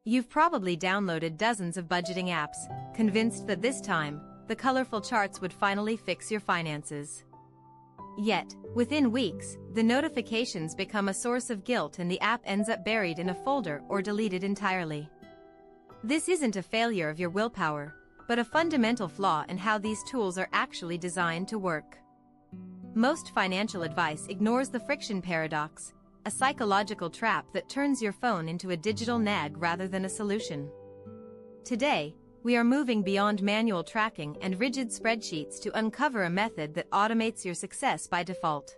You've probably downloaded dozens of budgeting apps, convinced that this time, the colorful charts would finally fix your finances. Yet, within weeks, the notifications become a source of guilt and the app ends up buried in a folder or deleted entirely. This isn't a failure of your willpower, but a fundamental flaw in how these tools are actually designed to work. Most financial advice ignores the friction paradox, a psychological trap that turns your phone into a digital nag rather than a solution. Today, we are moving beyond manual tracking and rigid spreadsheets to uncover a method that automates your success by default.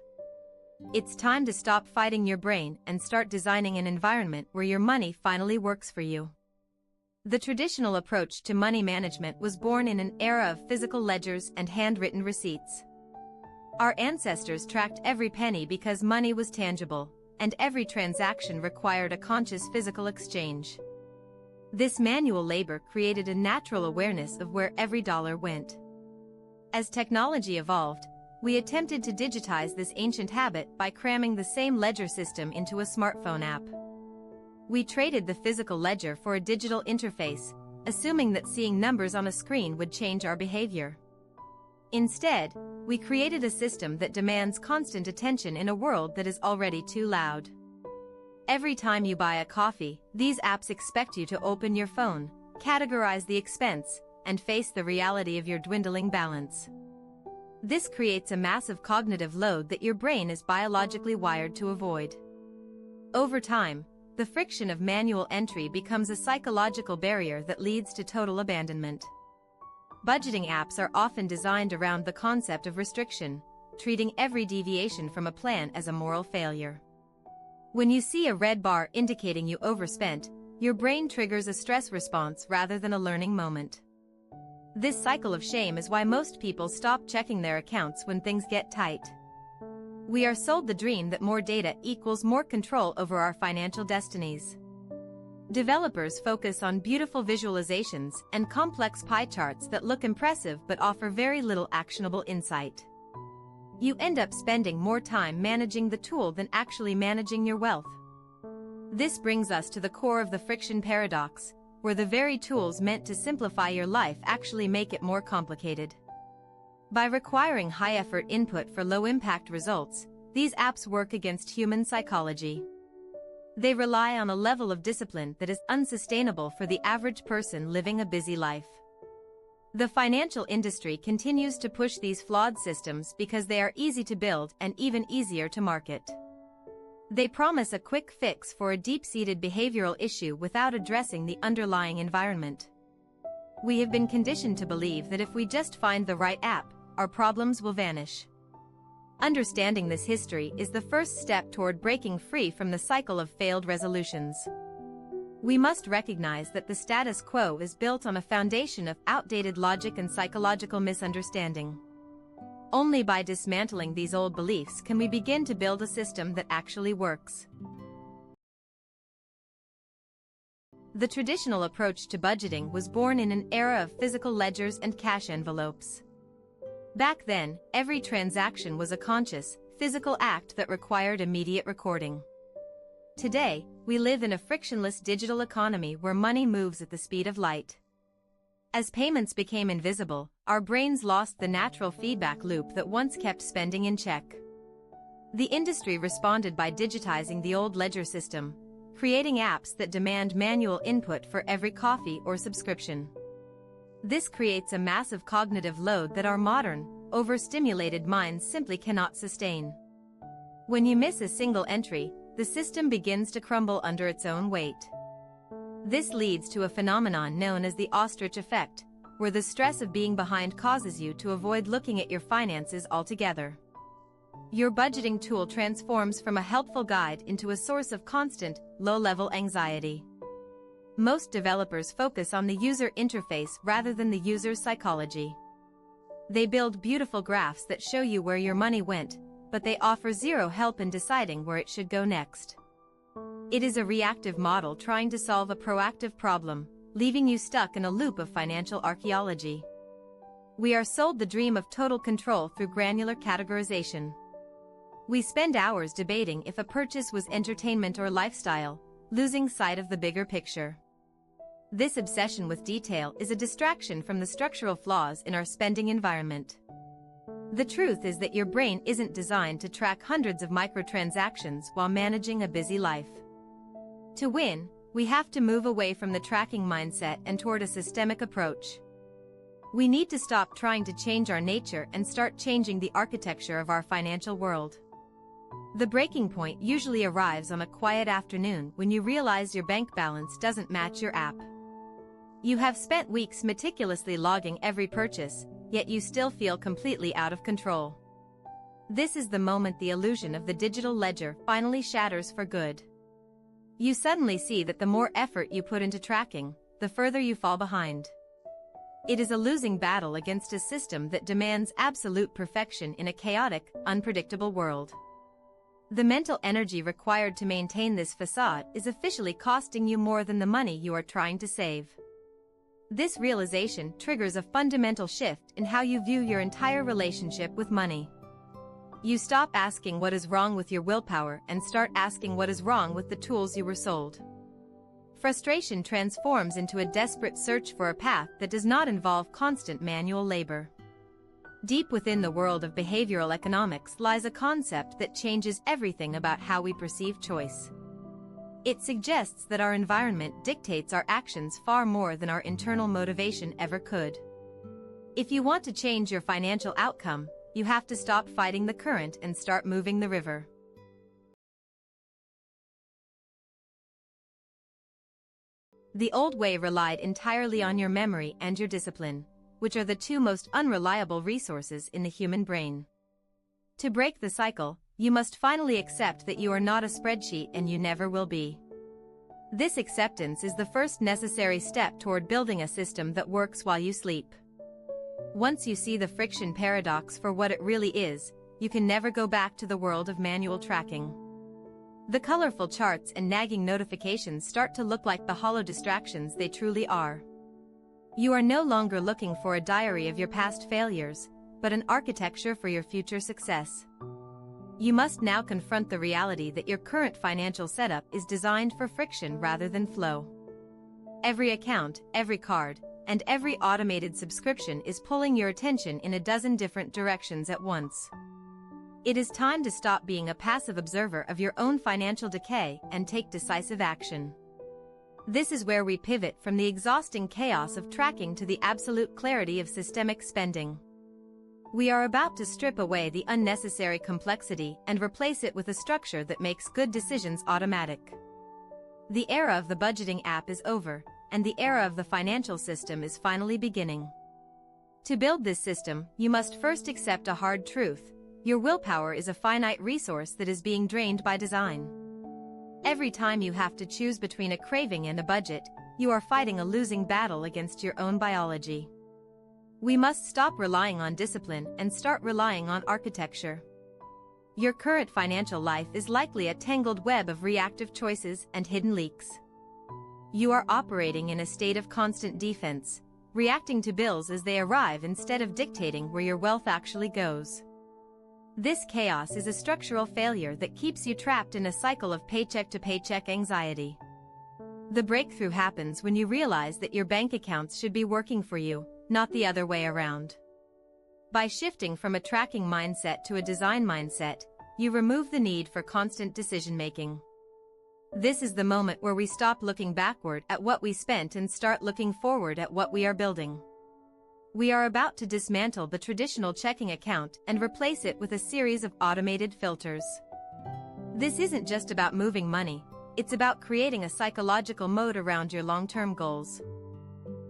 It's time to stop fighting your brain and start designing an environment where your money finally works for you. The traditional approach to money management was born in an era of physical ledgers and handwritten receipts. Our ancestors tracked every penny because money was tangible, and every transaction required a conscious physical exchange. This manual labor created a natural awareness of where every dollar went. As technology evolved, we attempted to digitize this ancient habit by cramming the same ledger system into a smartphone app. We traded the physical ledger for a digital interface, assuming that seeing numbers on a screen would change our behavior. Instead, we created a system that demands constant attention in a world that is already too loud. Every time you buy a coffee, these apps expect you to open your phone, categorize the expense, and face the reality of your dwindling balance. This creates a massive cognitive load that your brain is biologically wired to avoid. Over time, the friction of manual entry becomes a psychological barrier that leads to total abandonment. Budgeting apps are often designed around the concept of restriction, treating every deviation from a plan as a moral failure. When you see a red bar indicating you overspent, your brain triggers a stress response rather than a learning moment. This cycle of shame is why most people stop checking their accounts when things get tight. We are sold the dream that more data equals more control over our financial destinies. Developers focus on beautiful visualizations and complex pie charts that look impressive but offer very little actionable insight. You end up spending more time managing the tool than actually managing your wealth. This brings us to the core of the friction paradox, where the very tools meant to simplify your life actually make it more complicated. By requiring high-effort input for low-impact results, these apps work against human psychology. They rely on a level of discipline that is unsustainable for the average person living a busy life. The financial industry continues to push these flawed systems because they are easy to build and even easier to market. They promise a quick fix for a deep-seated behavioral issue without addressing the underlying environment. We have been conditioned to believe that if we just find the right app, our problems will vanish. Understanding this history is the first step toward breaking free from the cycle of failed resolutions. We must recognize that the status quo is built on a foundation of outdated logic and psychological misunderstanding. Only by dismantling these old beliefs can we begin to build a system that actually works. The traditional approach to budgeting was born in an era of physical ledgers and cash envelopes. Back then, every transaction was a conscious, physical act that required immediate recording. Today, we live in a frictionless digital economy where money moves at the speed of light. As payments became invisible, our brains lost the natural feedback loop that once kept spending in check. The industry responded by digitizing the old ledger system, creating apps that demand manual input for every coffee or subscription. This creates a massive cognitive load that our modern, overstimulated minds simply cannot sustain. When you miss a single entry, the system begins to crumble under its own weight. This leads to a phenomenon known as the ostrich effect, where the stress of being behind causes you to avoid looking at your finances altogether. Your budgeting tool transforms from a helpful guide into a source of constant, low-level anxiety. Most developers focus on the user interface rather than the user's psychology. They build beautiful graphs that show you where your money went, but they offer zero help in deciding where it should go next. It is a reactive model trying to solve a proactive problem, leaving you stuck in a loop of financial archaeology. We are sold the dream of total control through granular categorization. We spend hours debating if a purchase was entertainment or lifestyle, losing sight of the bigger picture. This obsession with detail is a distraction from the structural flaws in our spending environment. The truth is that your brain isn't designed to track hundreds of microtransactions while managing a busy life. To win, we have to move away from the tracking mindset and toward a systemic approach. We need to stop trying to change our nature and start changing the architecture of our financial world. The breaking point usually arrives on a quiet afternoon when you realize your bank balance doesn't match your app. You have spent weeks meticulously logging every purchase, yet you still feel completely out of control. This is the moment the illusion of the digital ledger finally shatters for good. You suddenly see that the more effort you put into tracking, the further you fall behind. It is a losing battle against a system that demands absolute perfection in a chaotic, unpredictable world. The mental energy required to maintain this facade is officially costing you more than the money you are trying to save. This realization triggers a fundamental shift in how you view your entire relationship with money. You stop asking what is wrong with your willpower and start asking what is wrong with the tools you were sold. Frustration transforms into a desperate search for a path that does not involve constant manual labor. Deep within the world of behavioral economics lies a concept that changes everything about how we perceive choice. It suggests that our environment dictates our actions far more than our internal motivation ever could. If you want to change your financial outcome, you have to stop fighting the current and start moving the river. The old way relied entirely on your memory and your discipline, which are the two most unreliable resources in the human brain. To break the cycle, you must finally accept that you are not a spreadsheet and you never will be. This acceptance is the first necessary step toward building a system that works while you sleep. Once you see the friction paradox for what it really is, you can never go back to the world of manual tracking. The colorful charts and nagging notifications start to look like the hollow distractions they truly are. You are no longer looking for a diary of your past failures, but an architecture for your future success. You must now confront the reality that your current financial setup is designed for friction rather than flow. Every account, every card, and every automated subscription is pulling your attention in a dozen different directions at once. It is time to stop being a passive observer of your own financial decay and take decisive action. This is where we pivot from the exhausting chaos of tracking to the absolute clarity of systemic spending. We are about to strip away the unnecessary complexity and replace it with a structure that makes good decisions automatic. The era of the budgeting app is over, and the era of the financial system is finally beginning. To build this system, you must first accept a hard truth: your willpower is a finite resource that is being drained by design. Every time you have to choose between a craving and a budget, you are fighting a losing battle against your own biology. We must stop relying on discipline and start relying on architecture. Your current financial life is likely a tangled web of reactive choices and hidden leaks. You are operating in a state of constant defense, reacting to bills as they arrive instead of dictating where your wealth actually goes. This chaos is a structural failure that keeps you trapped in a cycle of paycheck-to-paycheck anxiety. The breakthrough happens when you realize that your bank accounts should be working for you, not the other way around. By shifting from a tracking mindset to a design mindset, you remove the need for constant decision-making. This is the moment where we stop looking backward at what we spent and start looking forward at what we are building. We are about to dismantle the traditional checking account and replace it with a series of automated filters. This isn't just about moving money, it's about creating a psychological moat around your long-term goals.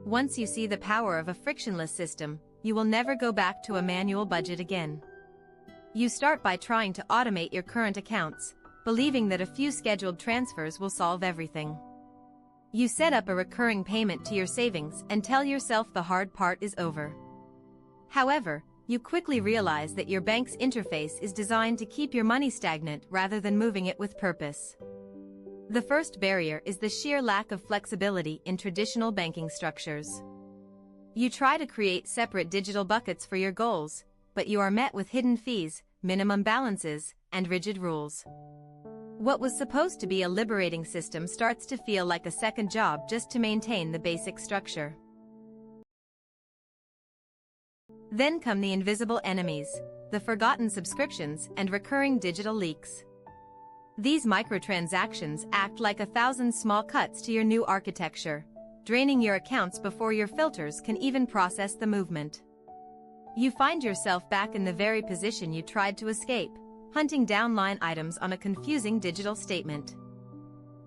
Once you see the power of a frictionless system, you will never go back to a manual budget again. You start by trying to automate your current accounts, believing that a few scheduled transfers will solve everything. You set up a recurring payment to your savings and tell yourself the hard part is over. However, you quickly realize that your bank's interface is designed to keep your money stagnant rather than moving it with purpose. The first barrier is the sheer lack of flexibility in traditional banking structures. You try to create separate digital buckets for your goals, but you are met with hidden fees, minimum balances, and rigid rules. What was supposed to be a liberating system starts to feel like a second job just to maintain the basic structure. Then come the invisible enemies, the forgotten subscriptions and recurring digital leaks. These microtransactions act like 1,000 small cuts to your new architecture, draining your accounts before your filters can even process the movement. You find yourself back in the very position you tried to escape, hunting down line items on a confusing digital statement.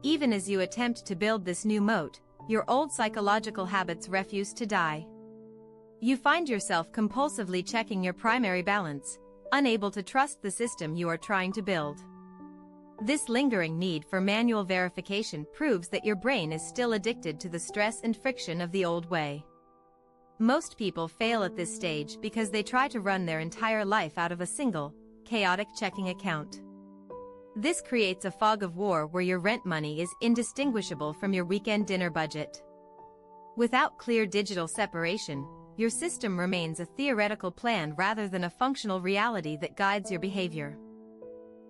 Even as you attempt to build this new moat, your old psychological habits refuse to die. You find yourself compulsively checking your primary balance, unable to trust the system you are trying to build. This lingering need for manual verification proves that your brain is still addicted to the stress and friction of the old way. Most people fail at this stage because they try to run their entire life out of a single, chaotic checking account. This creates a fog of war where your rent money is indistinguishable from your weekend dinner budget. Without clear digital separation, your system remains a theoretical plan rather than a functional reality that guides your behavior.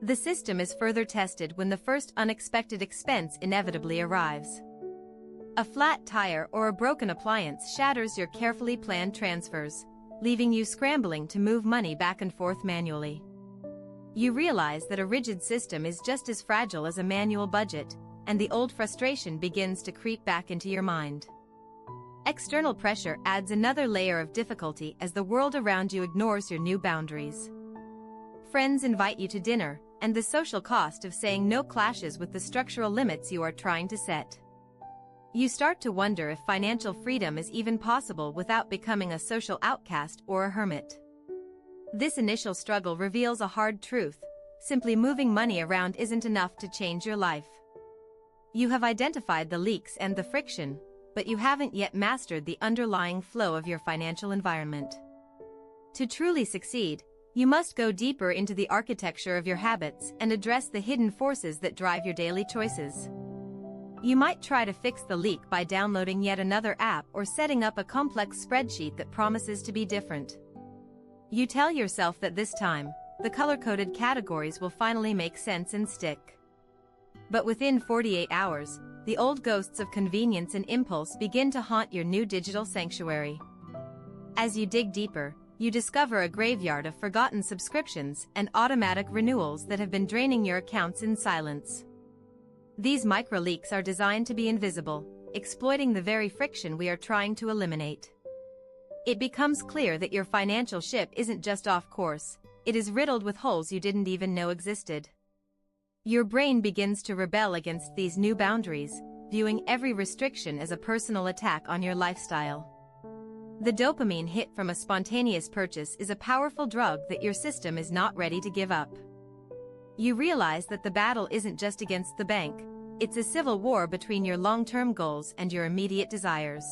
The system is further tested when the first unexpected expense inevitably arrives. A flat tire or a broken appliance shatters your carefully planned transfers, leaving you scrambling to move money back and forth manually. You realize that a rigid system is just as fragile as a manual budget, and the old frustration begins to creep back into your mind. External pressure adds another layer of difficulty as the world around you ignores your new boundaries. Friends invite you to dinner, and the social cost of saying no clashes with the structural limits you are trying to set. You start to wonder if financial freedom is even possible without becoming a social outcast or a hermit. This initial struggle reveals a hard truth: simply moving money around isn't enough to change your life. You have identified the leaks and the friction, but you haven't yet mastered the underlying flow of your financial environment. To truly succeed, you must go deeper into the architecture of your habits and address the hidden forces that drive your daily choices. You might try to fix the leak by downloading yet another app or setting up a complex spreadsheet that promises to be different. You tell yourself that this time, the color-coded categories will finally make sense and stick. But within 48 hours, the old ghosts of convenience and impulse begin to haunt your new digital sanctuary. As you dig deeper, you discover a graveyard of forgotten subscriptions and automatic renewals that have been draining your accounts in silence. These micro-leaks are designed to be invisible, exploiting the very friction we are trying to eliminate. It becomes clear that your financial ship isn't just off course, it is riddled with holes you didn't even know existed. Your brain begins to rebel against these new boundaries, viewing every restriction as a personal attack on your lifestyle. The dopamine hit from a spontaneous purchase is a powerful drug that your system is not ready to give up. You realize that the battle isn't just against the bank, it's a civil war between your long-term goals and your immediate desires.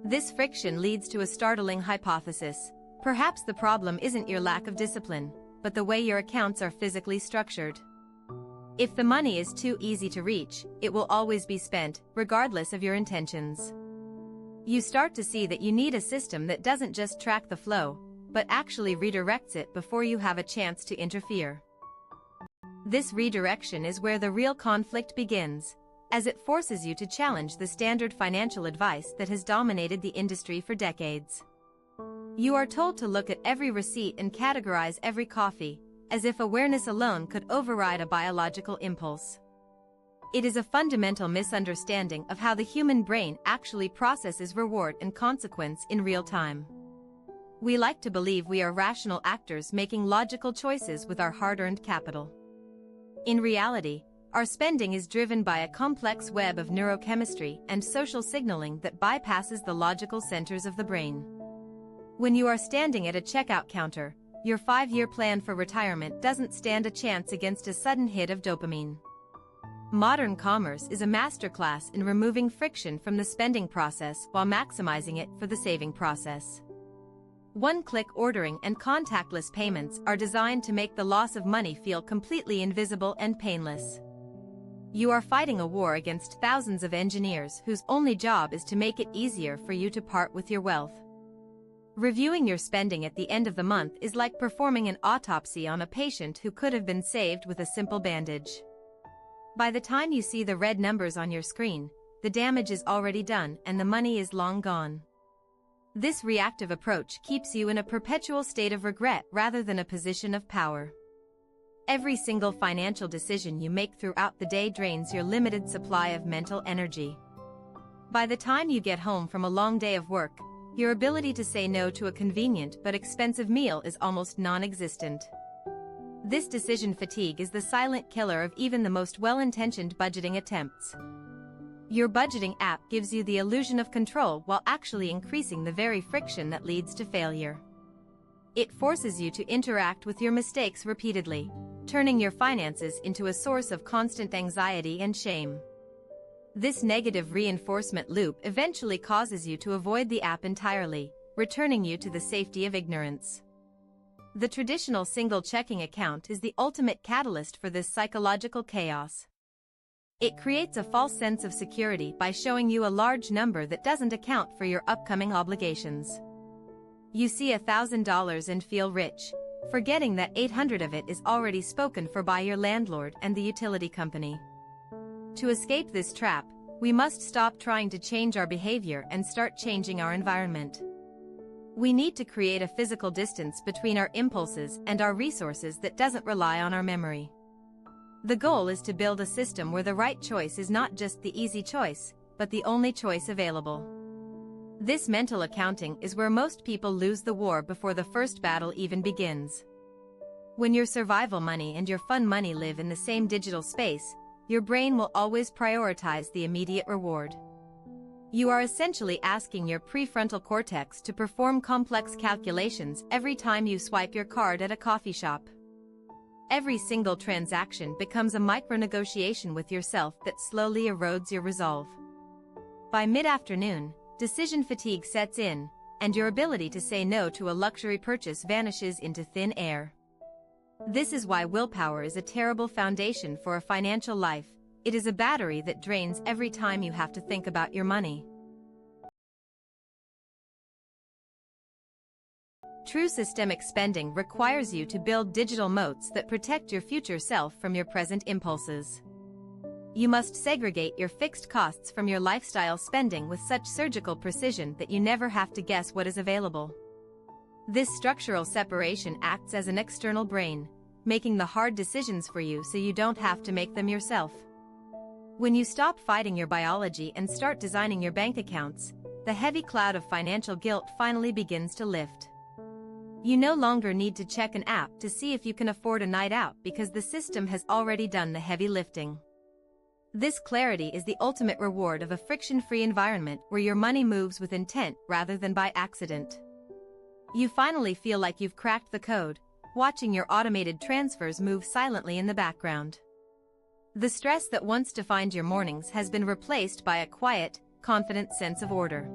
This friction leads to a startling hypothesis: perhaps the problem isn't your lack of discipline, but the way your accounts are physically structured. If the money is too easy to reach, it will always be spent, regardless of your intentions. You start to see that you need a system that doesn't just track the flow, but actually redirects it before you have a chance to interfere. This redirection is where the real conflict begins, as it forces you to challenge the standard financial advice that has dominated the industry for decades. You are told to look at every receipt and categorize every coffee, as if awareness alone could override a biological impulse. It is a fundamental misunderstanding of how the human brain actually processes reward and consequence in real time. We like to believe we are rational actors making logical choices with our hard-earned capital. In reality, our spending is driven by a complex web of neurochemistry and social signaling that bypasses the logical centers of the brain. When you are standing at a checkout counter, your 5-year plan for retirement doesn't stand a chance against a sudden hit of dopamine. Modern commerce is a masterclass in removing friction from the spending process while maximizing it for the saving process. One-click ordering and contactless payments are designed to make the loss of money feel completely invisible and painless. You are fighting a war against thousands of engineers whose only job is to make it easier for you to part with your wealth. Reviewing your spending at the end of the month is like performing an autopsy on a patient who could have been saved with a simple bandage. By the time you see the red numbers on your screen, the damage is already done and the money is long gone. This reactive approach keeps you in a perpetual state of regret rather than a position of power. Every single financial decision you make throughout the day drains your limited supply of mental energy. By the time you get home from a long day of work, your ability to say no to a convenient but expensive meal is almost non-existent. This decision fatigue is the silent killer of even the most well-intentioned budgeting attempts. Your budgeting app gives you the illusion of control while actually increasing the very friction that leads to failure. It forces you to interact with your mistakes repeatedly, turning your finances into a source of constant anxiety and shame. This negative reinforcement loop eventually causes you to avoid the app entirely, returning you to the safety of ignorance. The traditional single checking account is the ultimate catalyst for this psychological chaos. It creates a false sense of security by showing you a large number that doesn't account for your upcoming obligations. You see $1,000 and feel rich, forgetting that 800 of it is already spoken for by your landlord and the utility company. To escape this trap, we must stop trying to change our behavior and start changing our environment. We need to create a physical distance between our impulses and our resources that doesn't rely on our memory. The goal is to build a system where the right choice is not just the easy choice, but the only choice available. This mental accounting is where most people lose the war before the first battle even begins. When your survival money and your fun money live in the same digital space, your brain will always prioritize the immediate reward. You are essentially asking your prefrontal cortex to perform complex calculations every time you swipe your card at a coffee shop. Every single transaction becomes a micro-negotiation with yourself that slowly erodes your resolve. By mid-afternoon, decision fatigue sets in, and your ability to say no to a luxury purchase vanishes into thin air. This is why willpower is a terrible foundation for a financial life. It is a battery that drains every time you have to think about your money. True systemic spending requires you to build digital moats that protect your future self from your present impulses. You must segregate your fixed costs from your lifestyle spending with such surgical precision that you never have to guess what is available. This structural separation acts as an external brain, making the hard decisions for you so you don't have to make them yourself. When you stop fighting your biology and start designing your bank accounts, the heavy cloud of financial guilt finally begins to lift. You no longer need to check an app to see if you can afford a night out because the system has already done the heavy lifting. This clarity is the ultimate reward of a friction-free environment where your money moves with intent rather than by accident. You finally feel like you've cracked the code, watching your automated transfers move silently in the background. The stress that once defined your mornings has been replaced by a quiet, confident sense of order.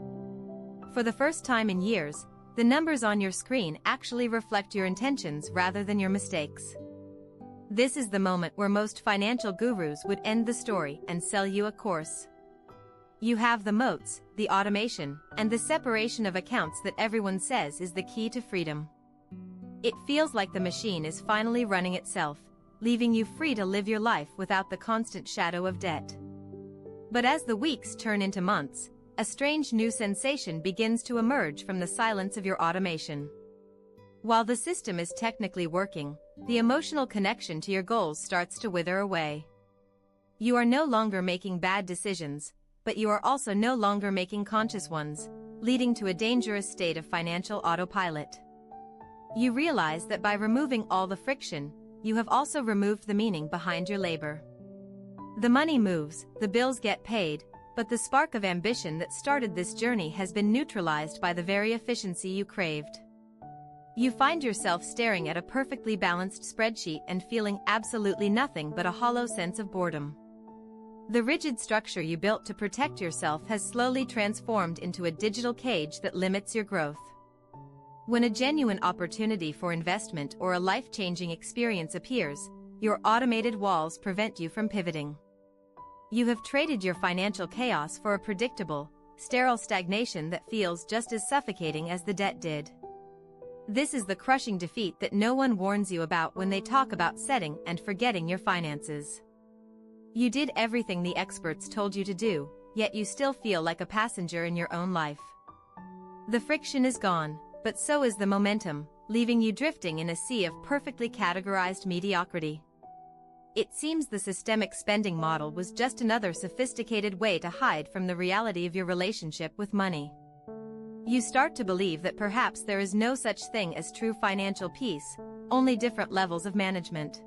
For the first time in years, the numbers on your screen actually reflect your intentions rather than your mistakes. This is the moment where most financial gurus would end the story and sell you a course. You have the moats, the automation, and the separation of accounts that everyone says is the key to freedom. It feels like the machine is finally running itself, leaving you free to live your life without the constant shadow of debt. But as the weeks turn into months, a strange new sensation begins to emerge from the silence of your automation. While the system is technically working, the emotional connection to your goals starts to wither away. You are no longer making bad decisions, but you are also no longer making conscious ones, leading to a dangerous state of financial autopilot. You realize that by removing all the friction, you have also removed the meaning behind your labor. The money moves, the bills get paid, but the spark of ambition that started this journey has been neutralized by the very efficiency you craved. You find yourself staring at a perfectly balanced spreadsheet and feeling absolutely nothing but a hollow sense of boredom. The rigid structure you built to protect yourself has slowly transformed into a digital cage that limits your growth. When a genuine opportunity for investment or a life-changing experience appears, your automated walls prevent you from pivoting. You have traded your financial chaos for a predictable, sterile stagnation that feels just as suffocating as the debt did. This is the crushing defeat that no one warns you about when they talk about setting and forgetting your finances. You did everything the experts told you to do, yet you still feel like a passenger in your own life. The friction is gone, but so is the momentum, leaving you drifting in a sea of perfectly categorized mediocrity. It seems the systemic spending model was just another sophisticated way to hide from the reality of your relationship with money. You start to believe that perhaps there is no such thing as true financial peace, only different levels of management.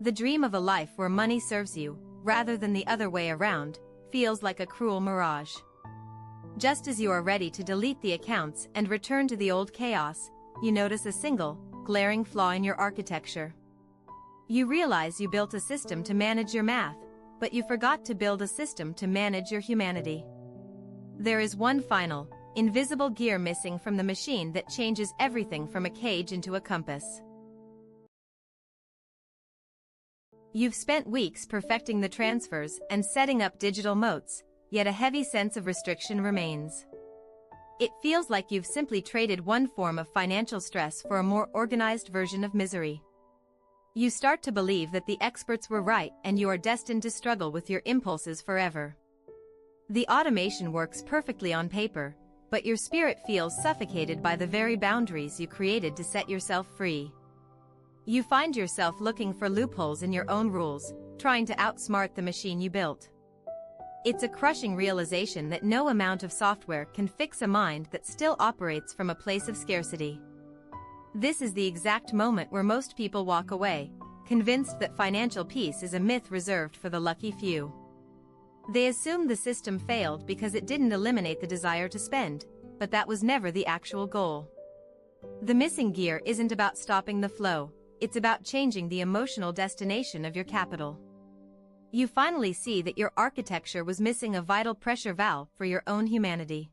The dream of a life where money serves you, rather than the other way around, feels like a cruel mirage. Just as you are ready to delete the accounts and return to the old chaos, you notice a single, glaring flaw in your architecture. You realize you built a system to manage your math, but you forgot to build a system to manage your humanity. There is one final, invisible gear missing from the machine that changes everything from a cage into a compass. You've spent weeks perfecting the transfers and setting up digital moats, yet a heavy sense of restriction remains. It feels like you've simply traded one form of financial stress for a more organized version of misery. You start to believe that the experts were right and you are destined to struggle with your impulses forever. The automation works perfectly on paper, but your spirit feels suffocated by the very boundaries you created to set yourself free. You find yourself looking for loopholes in your own rules, trying to outsmart the machine you built. It's a crushing realization that no amount of software can fix a mind that still operates from a place of scarcity. This is the exact moment where most people walk away, convinced that financial peace is a myth reserved for the lucky few. They assume the system failed because it didn't eliminate the desire to spend, but that was never the actual goal. The missing gear isn't about stopping the flow, it's about changing the emotional destination of your capital. You finally see that your architecture was missing a vital pressure valve for your own humanity.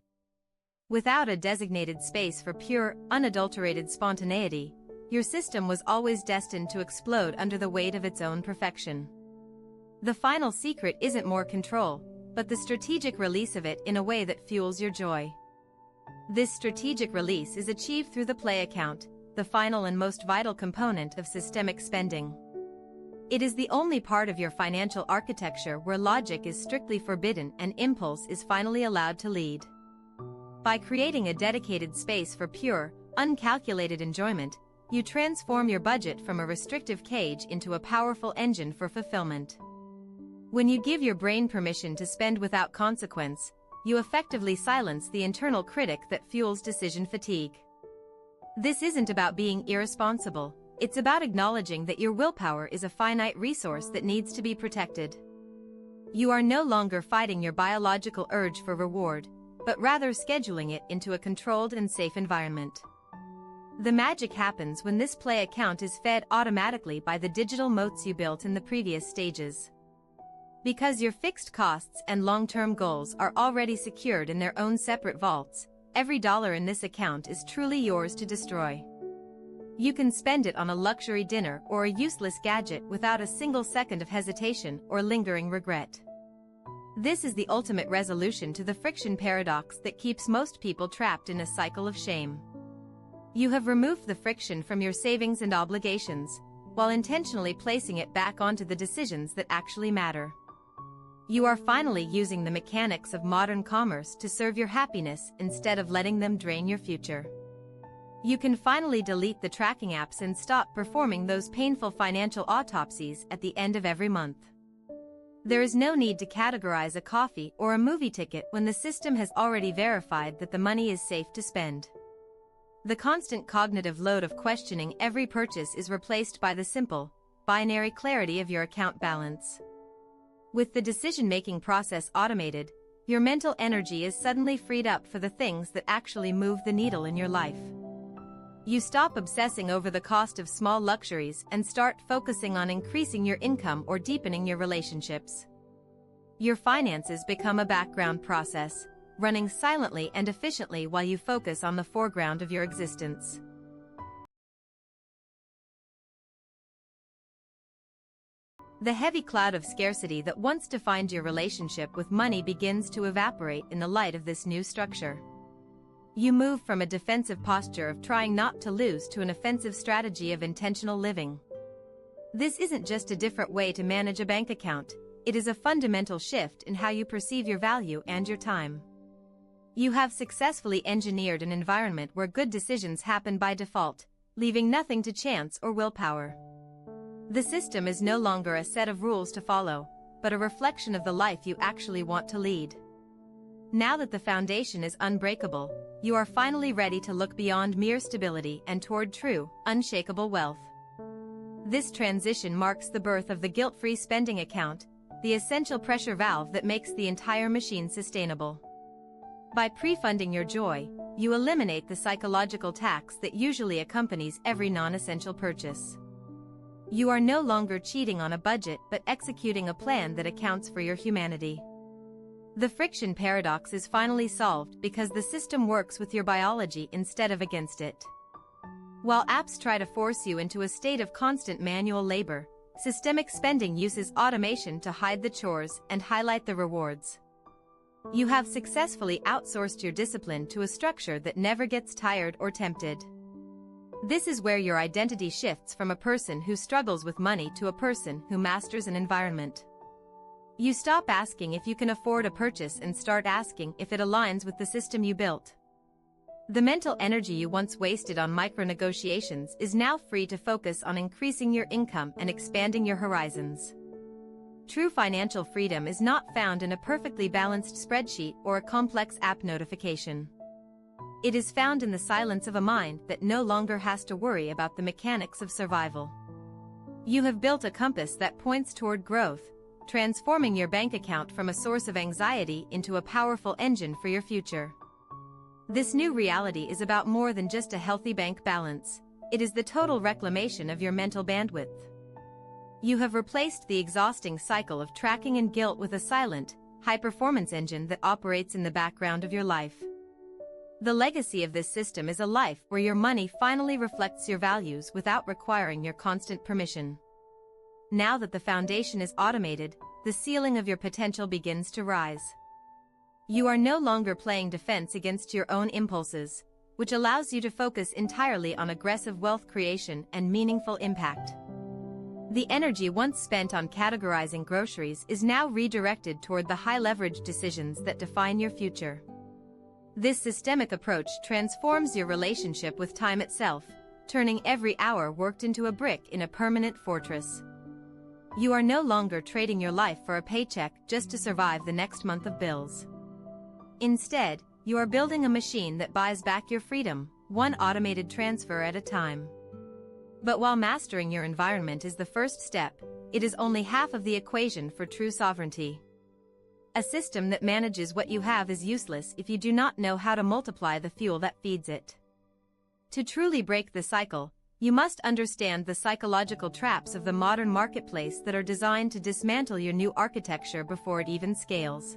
Without a designated space for pure, unadulterated spontaneity, your system was always destined to explode under the weight of its own perfection. The final secret isn't more control, but the strategic release of it in a way that fuels your joy. This strategic release is achieved through the play account, the final and most vital component of systemic spending. It is the only part of your financial architecture where logic is strictly forbidden and impulse is finally allowed to lead. By creating a dedicated space for pure, uncalculated enjoyment, you transform your budget from a restrictive cage into a powerful engine for fulfillment. When you give your brain permission to spend without consequence, you effectively silence the internal critic that fuels decision fatigue. This isn't about being irresponsible, it's about acknowledging that your willpower is a finite resource that needs to be protected. You are no longer fighting your biological urge for reward, but rather scheduling it into a controlled and safe environment. The magic happens when this play account is fed automatically by the digital moats you built in the previous stages. Because your fixed costs and long-term goals are already secured in their own separate vaults, every dollar in this account is truly yours to destroy. You can spend it on a luxury dinner or a useless gadget without a single second of hesitation or lingering regret. This is the ultimate resolution to the friction paradox that keeps most people trapped in a cycle of shame. You have removed the friction from your savings and obligations, while intentionally placing it back onto the decisions that actually matter. You are finally using the mechanics of modern commerce to serve your happiness instead of letting them drain your future. You can finally delete the tracking apps and stop performing those painful financial autopsies at the end of every month. There is no need to categorize a coffee or a movie ticket when the system has already verified that the money is safe to spend. The constant cognitive load of questioning every purchase is replaced by the simple, binary clarity of your account balance. With the decision-making process automated, your mental energy is suddenly freed up for the things that actually move the needle in your life. You stop obsessing over the cost of small luxuries and start focusing on increasing your income or deepening your relationships. Your finances become a background process, running silently and efficiently while you focus on the foreground of your existence. The heavy cloud of scarcity that once defined your relationship with money begins to evaporate in the light of this new structure. You move from a defensive posture of trying not to lose to an offensive strategy of intentional living. This isn't just a different way to manage a bank account, it is a fundamental shift in how you perceive your value and your time. You have successfully engineered an environment where good decisions happen by default, leaving nothing to chance or willpower. The system is no longer a set of rules to follow, but a reflection of the life you actually want to lead. Now that the foundation is unbreakable, you are finally ready to look beyond mere stability and toward true, unshakable wealth. This transition marks the birth of the guilt-free spending account, the essential pressure valve that makes the entire machine sustainable. By pre-funding your joy, you eliminate the psychological tax that usually accompanies every non-essential purchase. You are no longer cheating on a budget but executing a plan that accounts for your humanity. The friction paradox is finally solved because the system works with your biology instead of against it. While apps try to force you into a state of constant manual labor, systemic spending uses automation to hide the chores and highlight the rewards. You have successfully outsourced your discipline to a structure that never gets tired or tempted. This is where your identity shifts from a person who struggles with money to a person who masters an environment. You stop asking if you can afford a purchase and start asking if it aligns with the system you built. The mental energy you once wasted on micro-negotiations is now free to focus on increasing your income and expanding your horizons. True financial freedom is not found in a perfectly balanced spreadsheet or a complex app notification. It is found in the silence of a mind that no longer has to worry about the mechanics of survival. You have built a compass that points toward growth, transforming your bank account from a source of anxiety into a powerful engine for your future. This new reality is about more than just a healthy bank balance. It is the total reclamation of your mental bandwidth. You have replaced the exhausting cycle of tracking and guilt with a silent, high-performance engine that operates in the background of your life. The legacy of this system is a life where your money finally reflects your values without requiring your constant permission. Now that the foundation is automated, the ceiling of your potential begins to rise. You are no longer playing defense against your own impulses, which allows you to focus entirely on aggressive wealth creation and meaningful impact. The energy once spent on categorizing groceries is now redirected toward the high-leverage decisions that define your future. This systemic approach transforms your relationship with time itself, turning every hour worked into a brick in a permanent fortress. You are no longer trading your life for a paycheck just to survive the next month of bills. Instead, you are building a machine that buys back your freedom, one automated transfer at a time. But while mastering your environment is the first step, it is only half of the equation for true sovereignty. A system that manages what you have is useless if you do not know how to multiply the fuel that feeds it. To truly break the cycle, you must understand the psychological traps of the modern marketplace that are designed to dismantle your new architecture before it even scales.